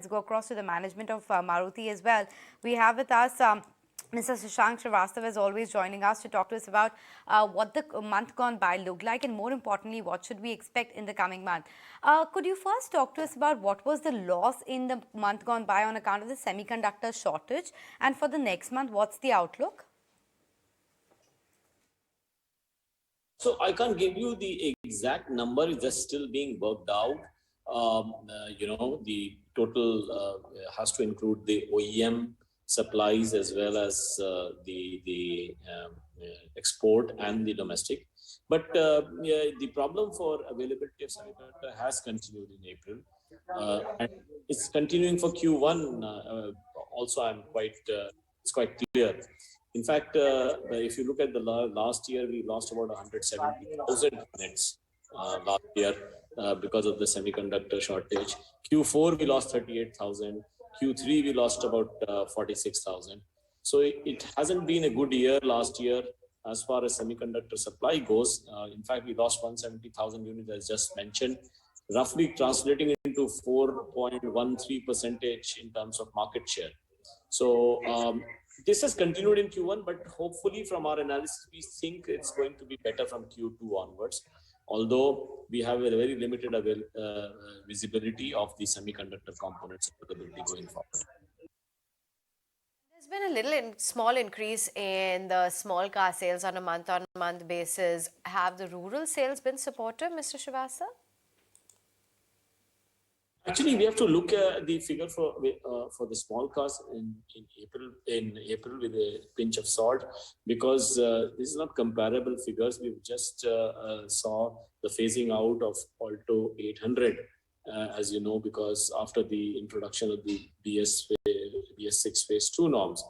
Let's go across to the management of Maruti as well. We have with us Mr. Shashank Srivastava is always joining us to talk to us about what the month gone by looked like, and more importantly, what should we expect in the coming month. Could you first talk to us about what was the loss in the month gone by on account of the semiconductor shortage, and for the next month, what's the outlook? So I can't give you the exact number; it's just still being worked out. The total has to include the OEM supplies as well as the export and the domestic. But the problem for availability of semiconductor has continued in April, and it's continuing for Q1. Also, it's quite clear. In fact, if you look at the last year, we lost about 170,000 units last year because of the semiconductor shortage. Q4, we lost 38,000. Q3, we lost about 46,000. So it hasn't been a good year last year as far as semiconductor supply goes. In fact, we lost 170,000 units, as just mentioned, roughly translating into 4.13% in terms of market share. So this has continued in Q1, but hopefully from our analysis, we think it's going to be better from Q2 onwards, although we have a very limited visibility of the semiconductor components availability going forward. There's been a small increase in the small car sales on a month-on-month basis. Have the rural sales been supportive, Mr. Srivastava? Actually, we have to look at the figure for the small cars in April with a pinch of salt, because this is not comparable figures. We've just saw the phasing out of Alto 800, as you know, because after the introduction of the BS6 phase 2 norms,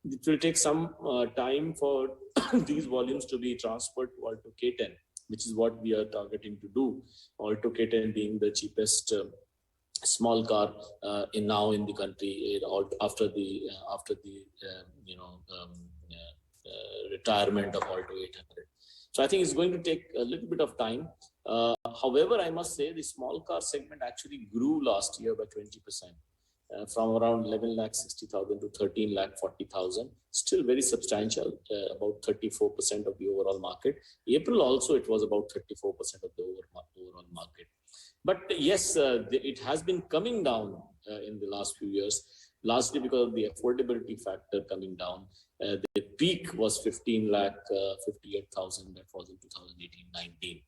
it will take some time for these volumes to be transferred to Alto K10, which is what we are targeting to do. Alto K10 being the cheapest small car in the country after the retirement of Alto 800. So I think it's going to take a little bit of time. However, I must say the small car segment actually grew last year by 20%, from around 11,60,000 to 13,40,000. Still very substantial, about 34% of the overall market. April also it was about 34% of the overall market. But yes, it has been coming down in the last few years, largely because of the affordability factor coming down. The peak was 15,58,000, that was in 2018-19.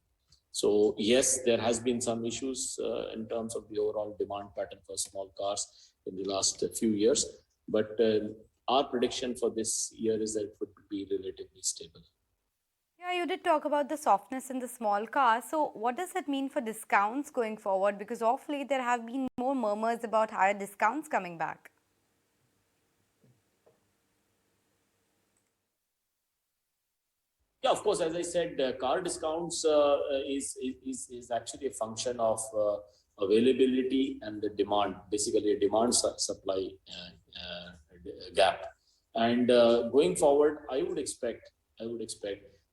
So yes, there has been some issues in terms of the overall demand pattern for small cars in the last few years. But our prediction for this year is that it would be relatively stable. Yeah, you did talk about the softness in the small cars. So what does that mean for discounts going forward? Because of late there have been more murmurs about higher discounts coming back. Yeah, of course, as I said, car discounts is actually a function of availability and the demand, basically a demand supply gap. And going forward, I would expect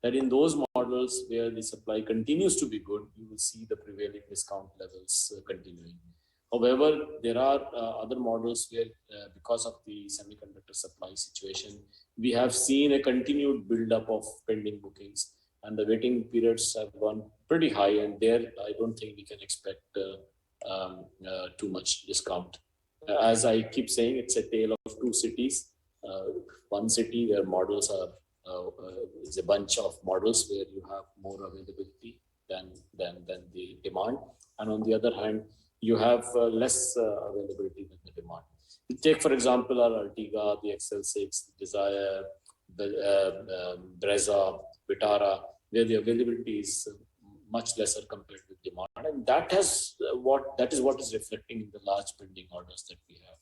that in those models where the supply continues to be good, you will see the prevailing discount levels continuing. However, there are other models where, because of the semiconductor supply situation, we have seen a continued build-up of pending bookings, and the waiting periods have gone pretty high. And there, I don't think we can expect too much discount. As I keep saying, it's a tale of two cities. One city where models are is a bunch of models where you have more availability than the demand, and on the other hand, you have less availability than the demand. You take, for example, our Ertiga, the XL6, Desire, the Brezza, Vitara, where the availability is much lesser compared with demand, and that is what is reflecting in the large pending orders that we have.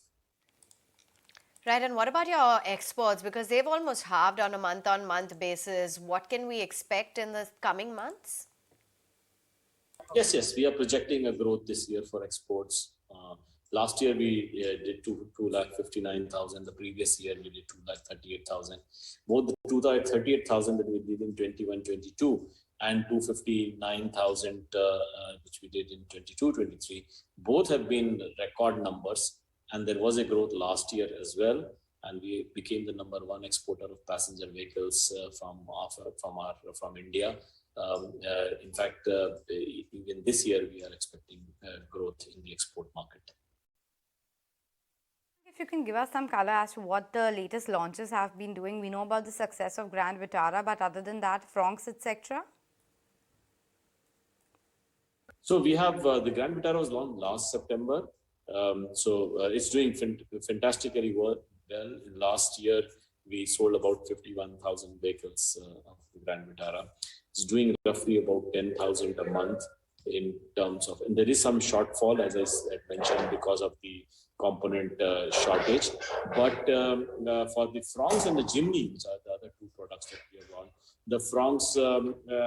Right, and what about your exports? Because they've almost halved on a month-on-month basis. What can we expect in the coming months? Yes, we are projecting a growth this year for exports. Last year we did 2,59,000. The previous year we did 2,38,000. Both the 2,38,000 that we did in 21-22 and 259,000 which we did in 22-23, both have been record numbers. and there was a growth last year as well. And we became the number one exporter of passenger vehicles from India. In fact, even this year we are expecting growth in the export market. If you can give us some color as to what the latest launches have been doing. We know about the success of Grand Vitara, but other than that, Fronx, etc. So we have the Grand Vitara was launched last September. It's doing fantastically well. In last year, we sold about 51,000 vehicles of the Grand Vitara. It's doing roughly about 10,000 a month in terms of, and there is some shortfall, as I mentioned, because of the component shortage. But for the Fronx and the Jimny, which are the other two products that we have launched, the Fronx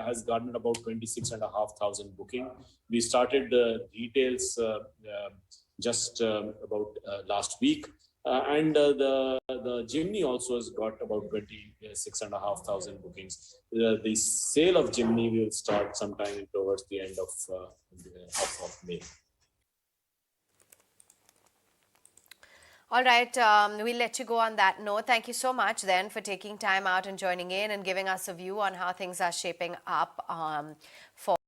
has gotten about 26,500 booking. We started the retails just about last week. And the Jimny also has got about 26,500 bookings. The sale of Jimny will start sometime towards the end of May. All right, we'll let you go on that note. Thank you so much then for taking time out and joining in and giving us a view on how things are shaping up for